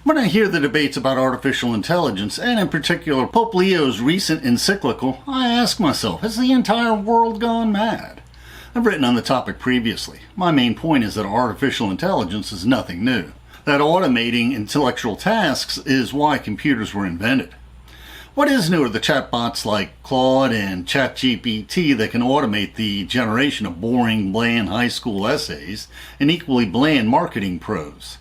When I hear the debates about artificial intelligence, and in particular Pope Leo's recent encyclical, I ask myself, has the entire world gone mad? I've written on the topic previously. My main point is that artificial intelligence is nothing new. That automating intellectual tasks is why computers were invented. What is new are the chatbots like Claude and ChatGPT that can automate the generation of boring, bland high school essays and equally bland marketing prose.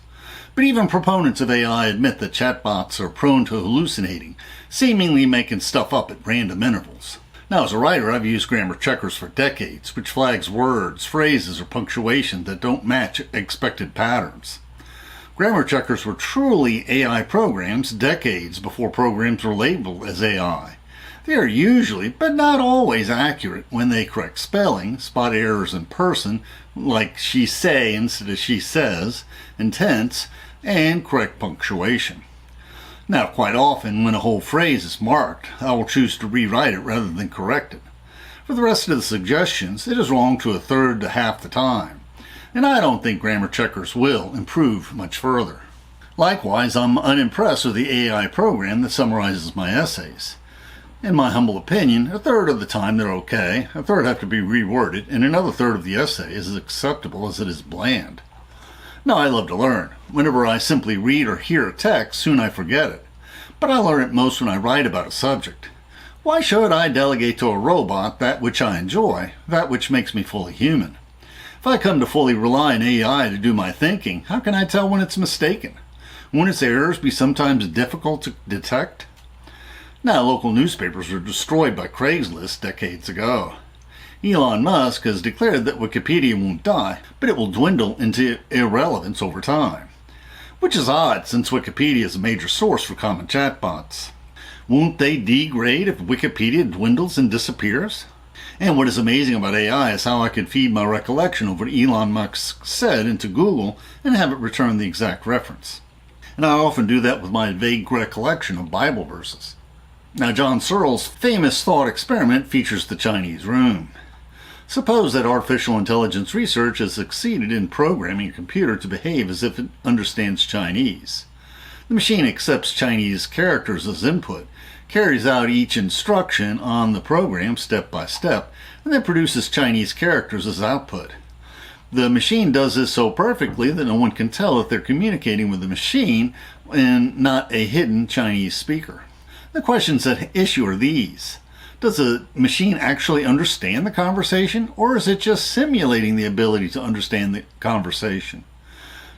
But even proponents of AI admit that chatbots are prone to hallucinating, seemingly making stuff up at random intervals. Now, as a writer, I've used grammar checkers for decades, which flags words, phrases, or punctuation that don't match expected patterns. Grammar checkers were truly AI programs decades before programs were labeled as AI. They are usually, but not always, accurate when they correct spelling, spot errors in person, like she say instead of she says, and tense, and correct punctuation. Now, quite often, when a whole phrase is marked, I will choose to rewrite it rather than correct it. For the rest of the suggestions, it is wrong to a third to half the time, and I don't think grammar checkers will improve much further. Likewise, I'm unimpressed with the AI program that summarizes my essays. In my humble opinion, a third of the time they're okay, a third have to be reworded, and another third of the essay is as acceptable as it is bland. Now, I love to learn. Whenever I simply read or hear a text, soon I forget it. But I learn it most when I write about a subject. Why should I delegate to a robot that which I enjoy, that which makes me fully human? If I come to fully rely on AI to do my thinking, how can I tell when it's mistaken? Won't its errors be sometimes difficult to detect? Now, local newspapers were destroyed by Craigslist decades ago. Elon Musk has declared that Wikipedia won't die, but it will dwindle into irrelevance over time. Which is odd, since Wikipedia is a major source for common chatbots. Won't they degrade if Wikipedia dwindles and disappears? And what is amazing about AI is how I could feed my recollection of what Elon Musk said into Google and have it return the exact reference. And I often do that with my vague recollection of Bible verses. Now, John Searle's famous thought experiment features the Chinese room. Suppose that artificial intelligence research has succeeded in programming a computer to behave as if it understands Chinese. The machine accepts Chinese characters as input, carries out each instruction on the program step by step, and then produces Chinese characters as output. The machine does this so perfectly that no one can tell that they're communicating with the machine and not a hidden Chinese speaker. The questions at issue are these. Does the machine actually understand the conversation, or is it just simulating the ability to understand the conversation?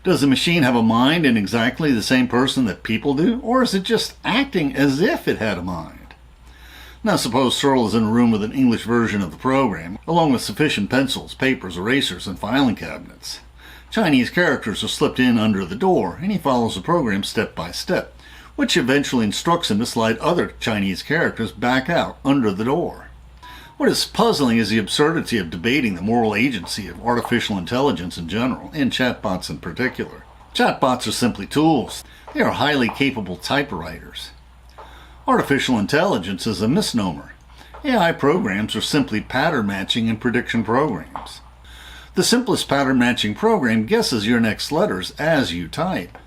Does the machine have a mind in exactly the same person that people do, or is it just acting as if it had a mind? Now, suppose Searle is in a room with an English version of the program, along with sufficient pencils, papers, erasers, and filing cabinets. Chinese characters are slipped in under the door, and he follows the program step by step, which eventually instructs him to slide other Chinese characters back out under the door. What is puzzling is the absurdity of debating the moral agency of artificial intelligence in general, and chatbots in particular. Chatbots are simply tools. They are highly capable typewriters. Artificial intelligence is a misnomer. AI programs are simply pattern matching and prediction programs. The simplest pattern matching program guesses your next letters as you type.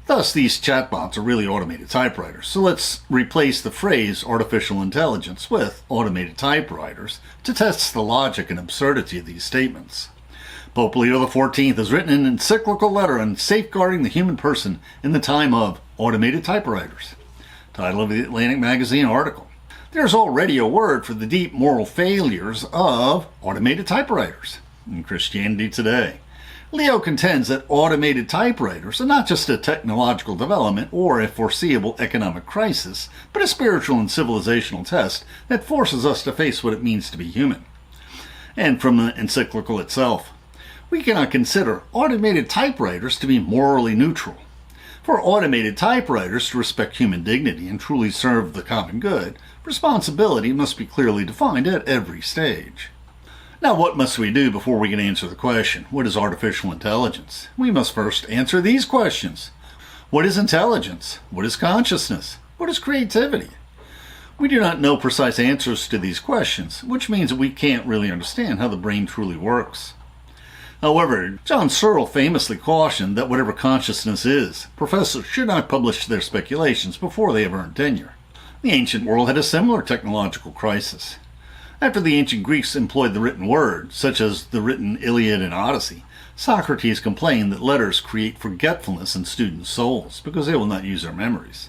Thus, these chatbots are really automated typewriters. So let's replace the phrase artificial intelligence with automated typewriters to test the logic and absurdity of these statements. Pope Leo XIV has written an encyclical letter on safeguarding the human person in the time of automated typewriters. Title of the Atlantic Magazine article. There's already a word for the deep moral failures of automated typewriters in Christianity Today. Leo contends that automated typewriters are not just a technological development or a foreseeable economic crisis, but a spiritual and civilizational test that forces us to face what it means to be human. And from the encyclical itself, we cannot consider automated typewriters to be morally neutral. For automated typewriters to respect human dignity and truly serve the common good, responsibility must be clearly defined at every stage. Now, what must we do before we can answer the question, what is artificial intelligence? We must first answer these questions. What is intelligence? What is consciousness? What is creativity? We do not know precise answers to these questions, which means that we can't really understand how the brain truly works. However, John Searle famously cautioned that whatever consciousness is, professors should not publish their speculations before they have earned tenure. The ancient world had a similar technological crisis. After the ancient Greeks employed the written word, such as the written Iliad and Odyssey, Socrates complained that letters create forgetfulness in students' souls because they will not use their memories.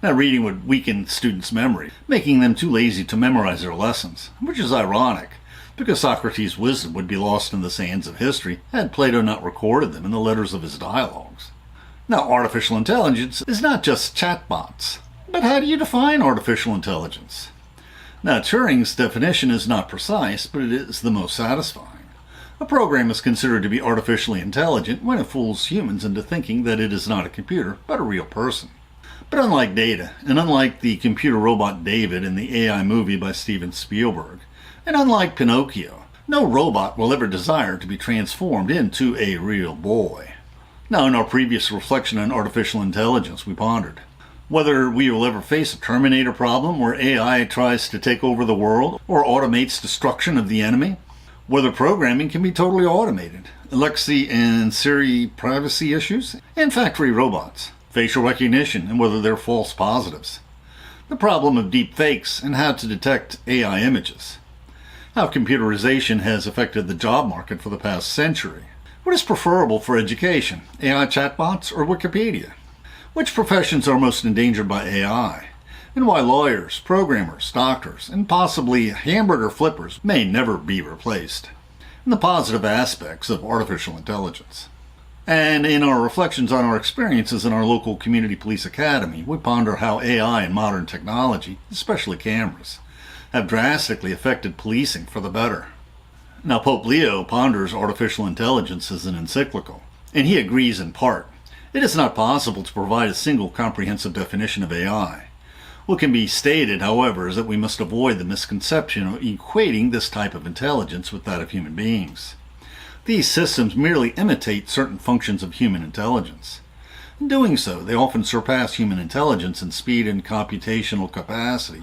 Now, reading would weaken students' memory, making them too lazy to memorize their lessons, which is ironic, because Socrates' wisdom would be lost in the sands of history had Plato not recorded them in the letters of his dialogues. Now, artificial intelligence is not just chatbots. But how do you define artificial intelligence? Now, Turing's definition is not precise, but it is the most satisfying. A program is considered to be artificially intelligent when it fools humans into thinking that it is not a computer, but a real person. But unlike Data, and unlike the computer robot David in the AI movie by Steven Spielberg, and unlike Pinocchio, no robot will ever desire to be transformed into a real boy. Now, in our previous reflection on artificial intelligence, we pondered whether we will ever face a Terminator problem where AI tries to take over the world or automates destruction of the enemy, whether programming can be totally automated, Alexa and Siri privacy issues, and factory robots, facial recognition and whether they're false positives, the problem of deep fakes and how to detect AI images, how computerization has affected the job market for the past century, what is preferable for education, AI chatbots or Wikipedia, which professions are most endangered by AI, and why lawyers, programmers, doctors, and possibly hamburger flippers may never be replaced, and the positive aspects of artificial intelligence. And in our reflections on our experiences in our local community police academy, we ponder how AI and modern technology, especially cameras, have drastically affected policing for the better. Now, Pope Leo ponders artificial intelligence as an encyclical, and he agrees in part. It is not possible to provide a single comprehensive definition of AI. What can be stated, however, is that we must avoid the misconception of equating this type of intelligence with that of human beings. These systems merely imitate certain functions of human intelligence. In doing so, they often surpass human intelligence in speed and computational capacity,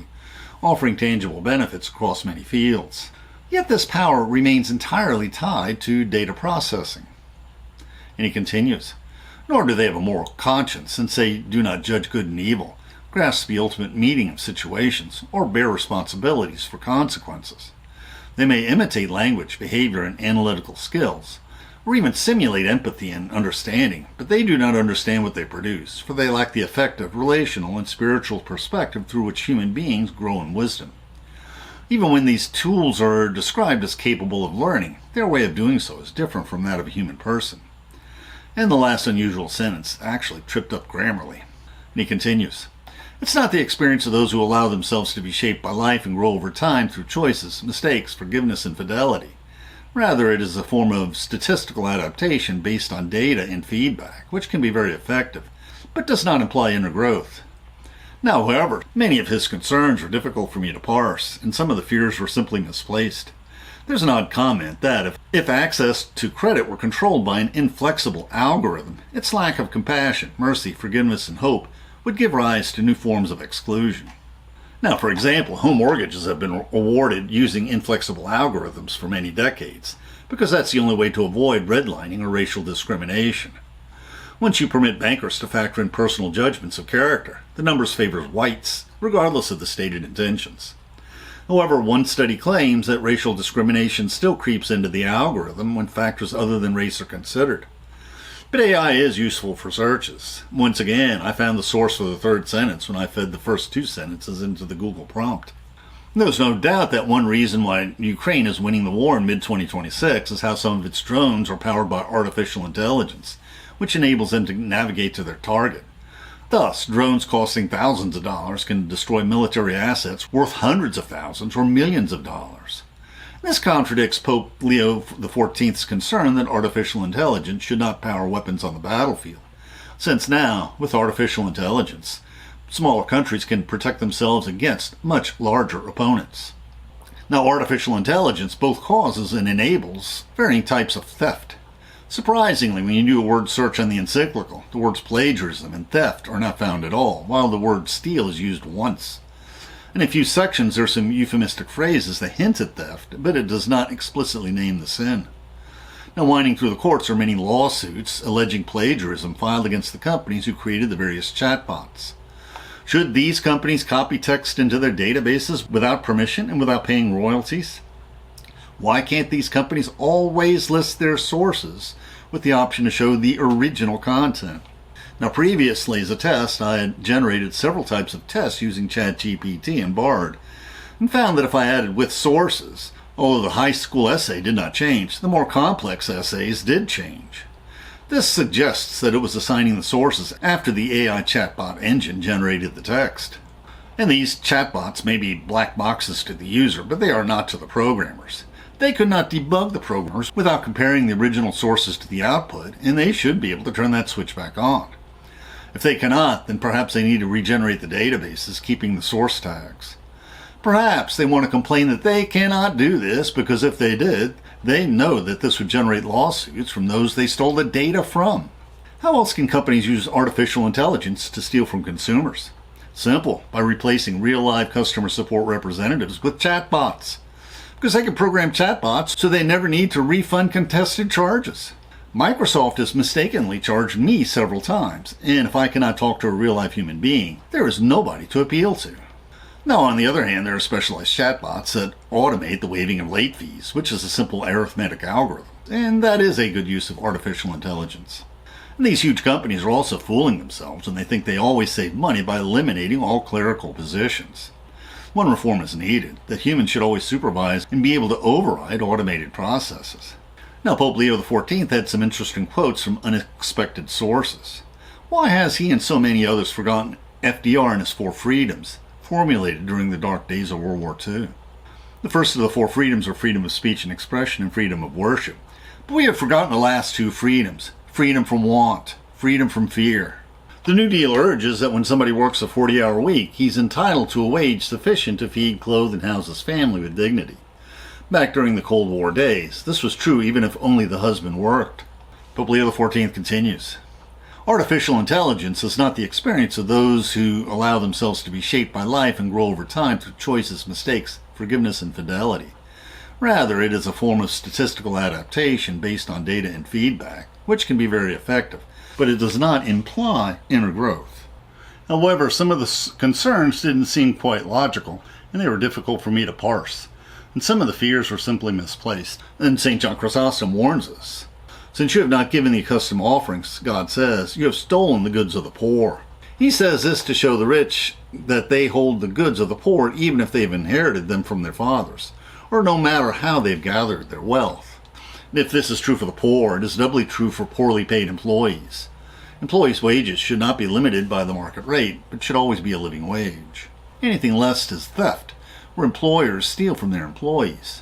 offering tangible benefits across many fields. Yet this power remains entirely tied to data processing. And he continues, nor do they have a moral conscience, since they do not judge good and evil, grasp the ultimate meaning of situations, or bear responsibilities for consequences. They may imitate language, behavior, and analytical skills, or even simulate empathy and understanding, but they do not understand what they produce, for they lack the effective, relational, and spiritual perspective through which human beings grow in wisdom. Even when these tools are described as capable of learning, their way of doing so is different from that of a human person. And the last unusual sentence actually tripped up Grammarly. And he continues, it's not the experience of those who allow themselves to be shaped by life and grow over time through choices, mistakes, forgiveness, and fidelity. Rather, it is a form of statistical adaptation based on data and feedback, which can be very effective, but does not imply inner growth. Now, however, many of his concerns were difficult for me to parse, and some of the fears were simply misplaced. There's an odd comment that if access to credit were controlled by an inflexible algorithm, its lack of compassion, mercy, forgiveness, and hope would give rise to new forms of exclusion. Now, for example, home mortgages have been awarded using inflexible algorithms for many decades, because that's the only way to avoid redlining or racial discrimination. Once you permit bankers to factor in personal judgments of character, the numbers favor whites, regardless of the stated intentions. However, one study claims that racial discrimination still creeps into the algorithm when factors other than race are considered. But AI is useful for searches. Once again, I found the source for the third sentence when I fed the first two sentences into the Google prompt. There's no doubt that one reason why Ukraine is winning the war in mid-2026 is how some of its drones are powered by artificial intelligence, which enables them to navigate to their target. Thus, drones costing thousands of dollars can destroy military assets worth hundreds of thousands or millions of dollars. This contradicts Pope Leo XIV's concern that artificial intelligence should not power weapons on the battlefield, since now, with artificial intelligence, smaller countries can protect themselves against much larger opponents. Now, artificial intelligence both causes and enables varying types of theft. Surprisingly, when you do a word search on the Encyclical, the words plagiarism and theft are not found at all, while the word steal is used once. In a few sections, there are some euphemistic phrases that hint at theft, but it does not explicitly name the sin. Now, winding through the courts are many lawsuits alleging plagiarism filed against the companies who created the various chatbots. Should these companies copy text into their databases without permission and without paying royalties? Why can't these companies always list their sources with the option to show the original content? Now, previously as a test, I had generated several types of tests using ChatGPT and Bard, and found that if I added with sources, although the high school essay did not change, the more complex essays did change. This suggests that it was assigning the sources after the AI chatbot engine generated the text. And these chatbots may be black boxes to the user, but they are not to the programmers. They could not debug the programmers without comparing the original sources to the output, and they should be able to turn that switch back on. If they cannot, then perhaps they need to regenerate the databases, keeping the source tags. Perhaps they want to complain that they cannot do this because if they did, they know that this would generate lawsuits from those they stole the data from. How else can companies use artificial intelligence to steal from consumers? Simple, by replacing real-life customer support representatives with chatbots. Because they can program chatbots so they never need to refund contested charges. Microsoft has mistakenly charged me several times, and if I cannot talk to a real-life human being, there is nobody to appeal to. Now, on the other hand, there are specialized chatbots that automate the waiving of late fees, which is a simple arithmetic algorithm, and that is a good use of artificial intelligence. And these huge companies are also fooling themselves when they think they always save money by eliminating all clerical positions. One reform is needed, that humans should always supervise and be able to override automated processes. Now, Pope Leo XIV had some interesting quotes from unexpected sources. Why has he and so many others forgotten FDR and his four freedoms, formulated during the dark days of World War II? The first of the four freedoms are freedom of speech and expression and freedom of worship. But we have forgotten the last two freedoms, freedom from want, freedom from fear. The New Deal urges that when somebody works a 40-hour week, he's entitled to a wage sufficient to feed, clothe, and house his family with dignity. Back during the Cold War days, this was true even if only the husband worked. Pope Leo XIV continues, artificial intelligence is not the experience of those who allow themselves to be shaped by life and grow over time through choices, mistakes, forgiveness, and fidelity. Rather, it is a form of statistical adaptation based on data and feedback, which can be very effective, but it does not imply inner growth. However, some of the concerns didn't seem quite logical, and they were difficult for me to parse. And some of the fears were simply misplaced. And St. John Chrysostom warns us, since you have not given the accustomed offerings, God says, you have stolen the goods of the poor. He says this to show the rich that they hold the goods of the poor even if they've inherited them from their fathers, or no matter how they've gathered their wealth. And if this is true for the poor, it is doubly true for poorly paid employees. Employees' wages should not be limited by the market rate, but should always be a living wage. Anything less is theft, where employers steal from their employees.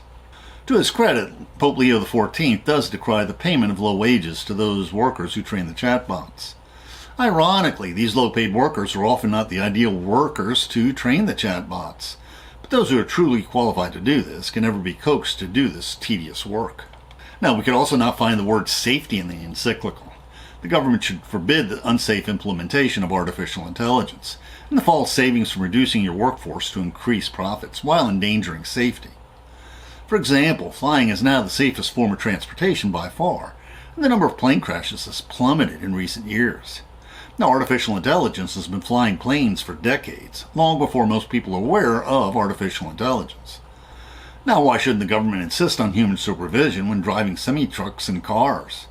To his credit, Pope Leo XIV does decry the payment of low wages to those workers who train the chatbots. Ironically, these low-paid workers are often not the ideal workers to train the chatbots, but those who are truly qualified to do this can never be coaxed to do this tedious work. Now, we could also not find the word safety in the Encyclical. The government should forbid the unsafe implementation of artificial intelligence, and the false savings from reducing your workforce to increase profits while endangering safety. For example, flying is now the safest form of transportation by far, and the number of plane crashes has plummeted in recent years. Now, artificial intelligence has been flying planes for decades, long before most people are aware of artificial intelligence. Now, why shouldn't the government insist on human supervision when driving semi-trucks and cars?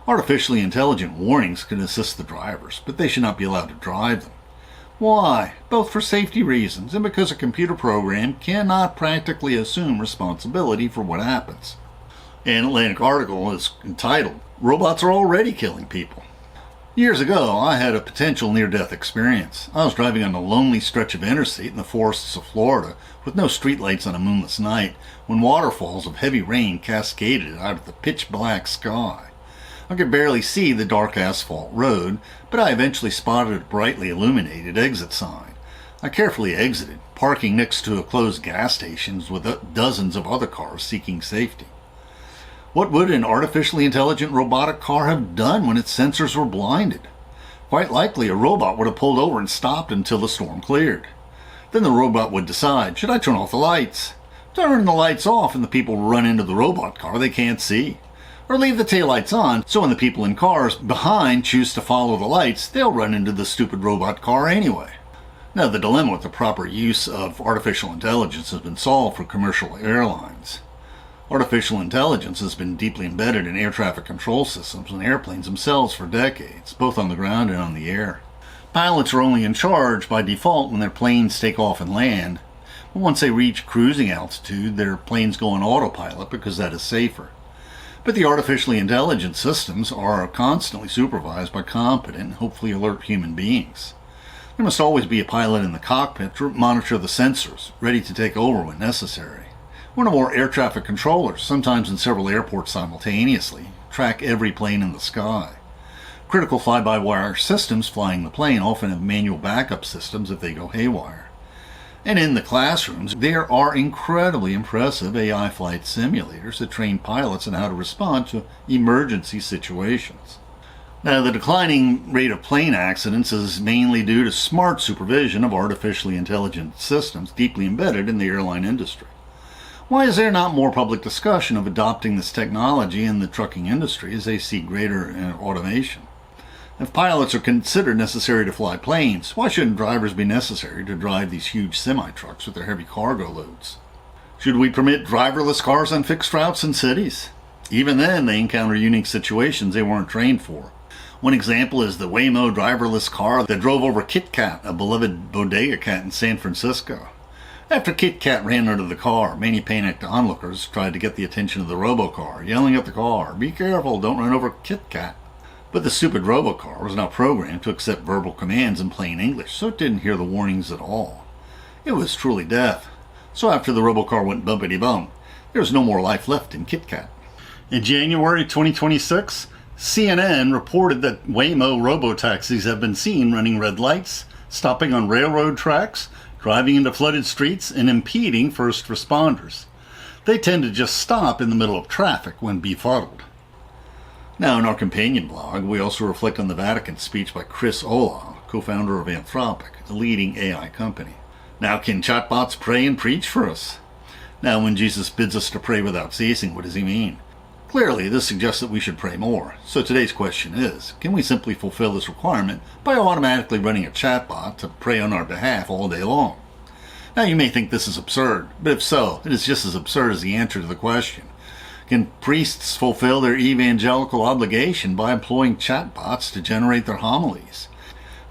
Artificially intelligent warnings can assist the drivers, but they should not be allowed to drive them. Why? Both for safety reasons and because a computer program cannot practically assume responsibility for what happens. An Atlantic article is entitled, Robots Are Already Killing People. Years ago, I had a potential near-death experience. I was driving on a lonely stretch of interstate in the forests of Florida with no streetlights on a moonless night when waterfalls of heavy rain cascaded out of the pitch-black sky. I could barely see the dark asphalt road, but I eventually spotted a brightly illuminated exit sign. I carefully exited, parking next to a closed gas station with dozens of other cars seeking safety. What would an artificially intelligent robotic car have done when its sensors were blinded? Quite likely a robot would have pulled over and stopped until the storm cleared. Then the robot would decide, should I turn off the lights? Turn the lights off and the people run into the robot car they can't see. Or leave the taillights on, so when the people in cars behind choose to follow the lights, they'll run into the stupid robot car anyway. Now, the dilemma with the proper use of artificial intelligence has been solved for commercial airlines. Artificial intelligence has been deeply embedded in air traffic control systems and airplanes themselves for decades, both on the ground and on the air. Pilots are only in charge by default when their planes take off and land. But once they reach cruising altitude, their planes go on autopilot because that is safer. But the artificially intelligent systems are constantly supervised by competent, hopefully alert human beings. There must always be a pilot in the cockpit to monitor the sensors, ready to take over when necessary. One or more air traffic controllers, sometimes in several airports simultaneously, track every plane in the sky. Critical fly-by-wire systems flying the plane often have manual backup systems if they go haywire. And in the classrooms, there are incredibly impressive AI flight simulators that train pilots on how to respond to emergency situations. Now, the declining rate of plane accidents is mainly due to smart supervision of artificially intelligent systems deeply embedded in the airline industry. Why is there not more public discussion of adopting this technology in the trucking industry as they see greater automation? If pilots are considered necessary to fly planes, why shouldn't drivers be necessary to drive these huge semi-trucks with their heavy cargo loads? Should we permit driverless cars on fixed routes in cities? Even then, they encounter unique situations they weren't trained for. One example is the Waymo driverless car that drove over Kit Kat, a beloved bodega cat in San Francisco. After Kit Kat ran under the car, many panicked onlookers tried to get the attention of the robocar, yelling at the car, "Be careful, don't run over Kit Kat." But the stupid robocar was not programmed to accept verbal commands in plain English, so it didn't hear the warnings at all. It was truly deaf. So after the robocar went bumpity-bump, there was no more life left in Kit Kat. In January 2026, CNN reported that Waymo robotaxis have been seen running red lights, stopping on railroad tracks, driving into flooded streets, and impeding first responders. They tend to just stop in the middle of traffic when befuddled. Now, in our companion blog, we also reflect on the Vatican speech by Chris Olah, co-founder of Anthropic, a leading AI company. Now, can chatbots pray and preach for us? Now, when Jesus bids us to pray without ceasing, what does he mean? Clearly, this suggests that we should pray more. So today's question is, can we simply fulfill this requirement by automatically running a chatbot to pray on our behalf all day long? Now, you may think this is absurd, but if so, it is just as absurd as the answer to the question. Can priests fulfill their evangelical obligation by employing chatbots to generate their homilies?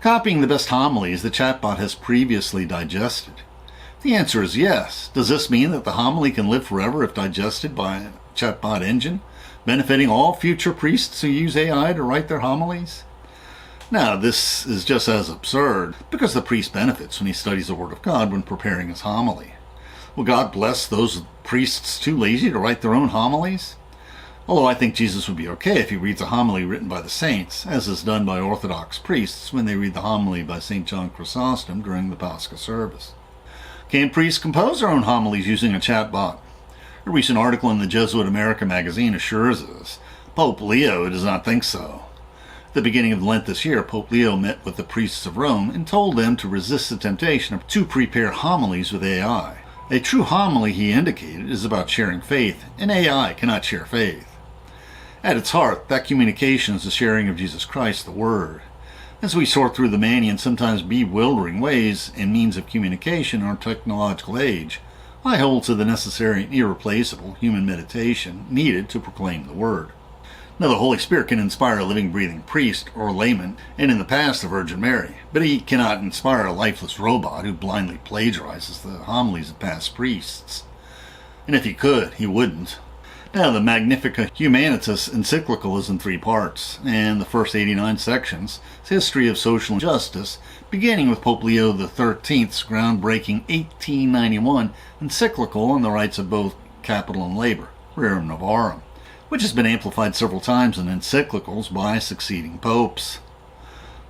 Copying the best homilies the chatbot has previously digested? The answer is yes. Does this mean that the homily can live forever if digested by a chatbot engine, benefiting all future priests who use AI to write their homilies? Now, this is just as absurd, because the priest benefits when he studies the Word of God when preparing his homily. Will God bless those priests too lazy to write their own homilies? Although I think Jesus would be okay if he reads a homily written by the saints, as is done by Orthodox priests when they read the homily by St. John Chrysostom during the Pascha service. Can priests compose their own homilies using a chatbot? A recent article in the Jesuit America magazine assures us Pope Leo does not think so. At the beginning of Lent this year, Pope Leo met with the priests of Rome and told them to resist the temptation to prepare homilies with AI. A true homily, he indicated, is about sharing faith, and AI cannot share faith. At its heart, that communication is the sharing of Jesus Christ, the Word. As we sort through the many and sometimes bewildering ways and means of communication in our technological age, I hold to the necessary and irreplaceable human meditation needed to proclaim the Word. Now, the Holy Spirit can inspire a living, breathing priest or layman, and in the past the Virgin Mary, but he cannot inspire a lifeless robot who blindly plagiarizes the homilies of past priests. And if he could, he wouldn't. Now, the Magnifica Humanitas Encyclical is in 3 parts, and the first 89 sections is history of social justice, beginning with Pope Leo XIII's groundbreaking 1891 Encyclical on the rights of both capital and labor, Rerum Novarum, which has been amplified several times in encyclicals by succeeding popes.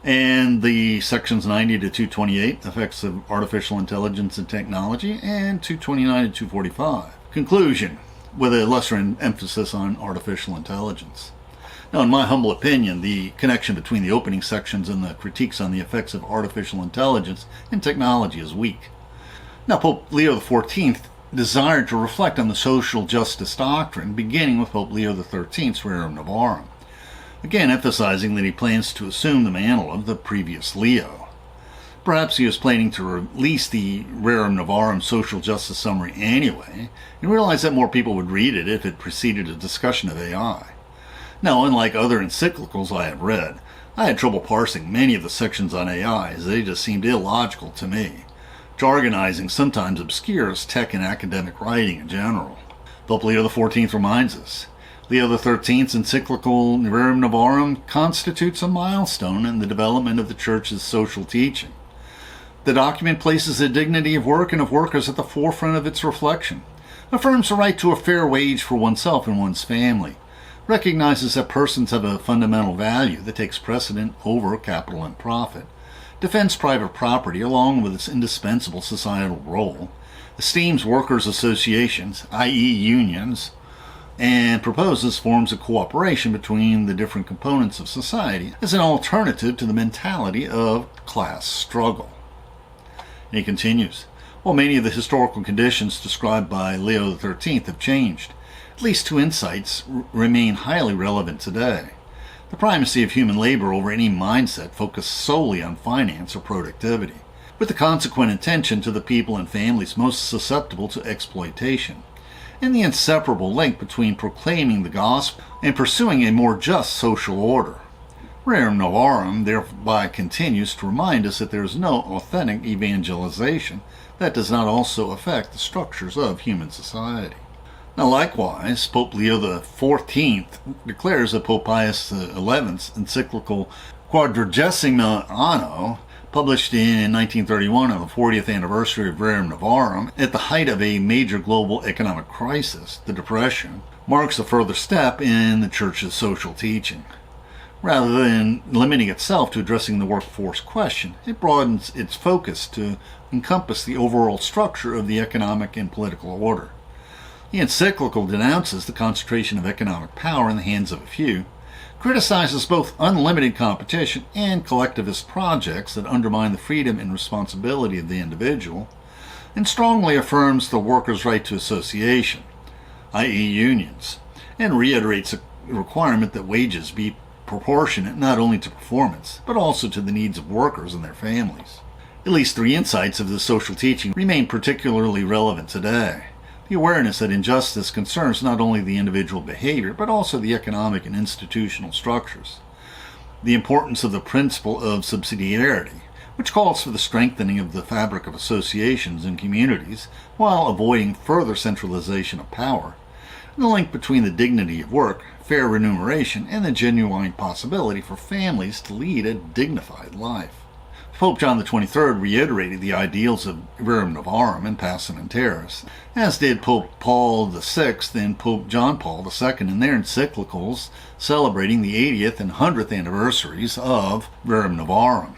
And the sections 90 to 228, Effects of Artificial Intelligence and Technology, and 229 to 245, Conclusion, with a lesser emphasis on artificial intelligence. Now, in my humble opinion, the connection between the opening sections and the critiques on the effects of artificial intelligence and technology is weak. Now, Pope Leo XIV desired to reflect on the social justice doctrine, beginning with Pope Leo XIII's Rerum Novarum, again emphasizing that he plans to assume the mantle of the previous Leo. Perhaps he was planning to release the Rerum Novarum social justice summary anyway, and realized that more people would read it if it preceded a discussion of AI. Now, unlike other encyclicals I have read, I had trouble parsing many of the sections on AI as they just seemed illogical to me. Jargonizing sometimes obscures tech and academic writing in general. Pope Leo XIV reminds us, Leo XIII's encyclical Rerum Novarum constitutes a milestone in the development of the Church's social teaching. The document places the dignity of work and of workers at the forefront of its reflection, affirms the right to a fair wage for oneself and one's family, recognizes that persons have a fundamental value that takes precedent over capital and profit, defends private property along with its indispensable societal role, esteems workers' associations, i.e. unions, and proposes forms of cooperation between the different components of society as an alternative to the mentality of class struggle. And he continues, while many of the historical conditions described by Leo XIII have changed, at least two insights remain highly relevant today. The primacy of human labor over any mindset focused solely on finance or productivity, with the consequent attention to the people and families most susceptible to exploitation, and the inseparable link between proclaiming the gospel and pursuing a more just social order. Rerum Novarum thereby continues to remind us that there is no authentic evangelization that does not also affect the structures of human society. Now, likewise, Pope Leo XIV declares that Pope Pius XI's encyclical Quadragesimo Anno, published in 1931 on the 40th anniversary of Rerum Novarum, at the height of a major global economic crisis, the Depression, marks a further step in the Church's social teaching. Rather than limiting itself to addressing the workforce question, it broadens its focus to encompass the overall structure of the economic and political order. The encyclical denounces the concentration of economic power in the hands of a few, criticizes both unlimited competition and collectivist projects that undermine the freedom and responsibility of the individual, and strongly affirms the workers' right to association, i.e. unions, and reiterates the requirement that wages be proportionate not only to performance, but also to the needs of workers and their families. At least three insights of this social teaching remain particularly relevant today. The awareness that injustice concerns not only the individual behavior, but also the economic and institutional structures. The importance of the principle of subsidiarity, which calls for the strengthening of the fabric of associations and communities while avoiding further centralization of power. And the link between the dignity of work, fair remuneration, and the genuine possibility for families to lead a dignified life. Pope John XXIII reiterated the ideals of Rerum Novarum in Passum and Terrace, as did Pope Paul VI and Pope John Paul II in their encyclicals celebrating the 80th and 100th anniversaries of Rerum Novarum.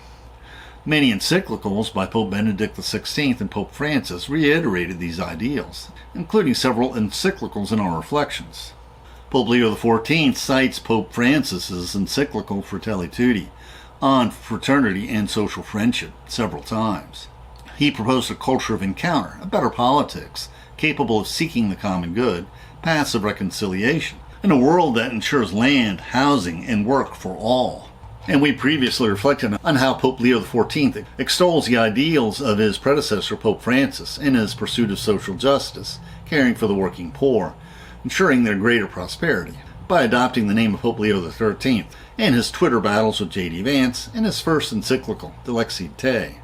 Many encyclicals by Pope Benedict XVI and Pope Francis reiterated these ideals, including several encyclicals in our reflections. Pope Leo XIV cites Pope Francis's encyclical Fratelli Tutti on fraternity and social friendship several times. He proposed a culture of encounter, a better politics, capable of seeking the common good, paths of reconciliation, and a world that ensures land, housing, and work for all. And we previously reflected on how Pope Leo XIV extols the ideals of his predecessor Pope Francis in his pursuit of social justice, caring for the working poor, ensuring their greater prosperity, by adopting the name of Pope Leo XIII and his Twitter battles with J.D. Vance and his first encyclical, De Lex Te.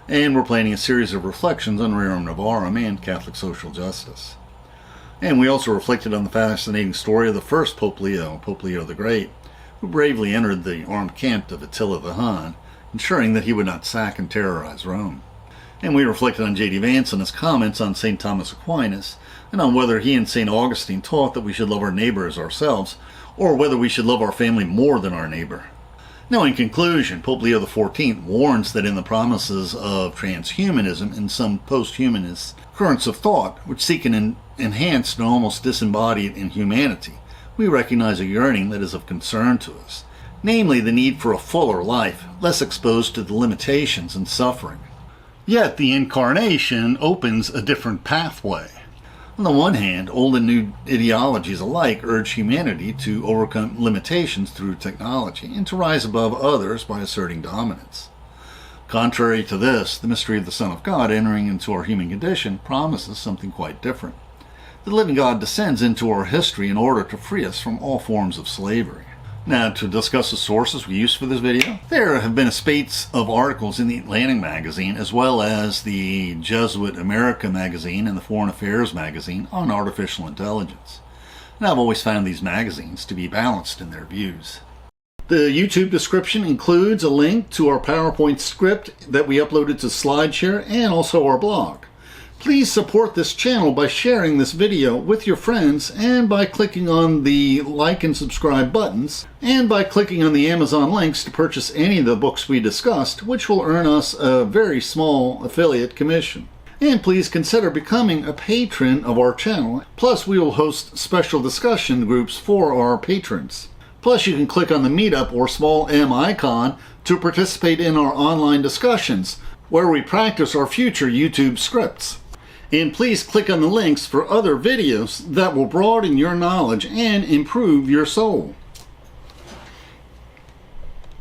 And we're planning a series of reflections on Rerum Novarum and Catholic social justice. And we also reflected on the fascinating story of the first Pope Leo the Great, who bravely entered the armed camp of Attila the Hun, ensuring that he would not sack and terrorize Rome. And we reflected on J.D. Vance and his comments on St. Thomas Aquinas, and on whether he and St. Augustine taught that we should love our neighbor as ourselves, or whether we should love our family more than our neighbor. Now, in conclusion, Pope Leo XIV warns that in the promises of transhumanism and some post-humanist currents of thought, which seek an enhanced and almost disembodied inhumanity, we recognize a yearning that is of concern to us, namely the need for a fuller life, less exposed to the limitations and suffering. Yet the incarnation opens a different pathway. On the one hand, old and new ideologies alike urge humanity to overcome limitations through technology and to rise above others by asserting dominance. Contrary to this, the mystery of the Son of God entering into our human condition promises something quite different. The living God descends into our history in order to free us from all forms of slavery. Now, to discuss the sources we used for this video, there have been a spate of articles in the Atlantic magazine, as well as the Jesuit America magazine and the Foreign Affairs magazine on artificial intelligence. And I've always found these magazines to be balanced in their views. The YouTube description includes a link to our PowerPoint script that we uploaded to SlideShare and also our blog. Please support this channel by sharing this video with your friends and by clicking on the like and subscribe buttons and by clicking on the Amazon links to purchase any of the books we discussed, which will earn us a very small affiliate commission. And please consider becoming a patron of our channel. Plus, we will host special discussion groups for our patrons. Plus, you can click on the Meetup or small M icon to participate in our online discussions, where we practice our future YouTube scripts. And please click on the links for other videos that will broaden your knowledge and improve your soul.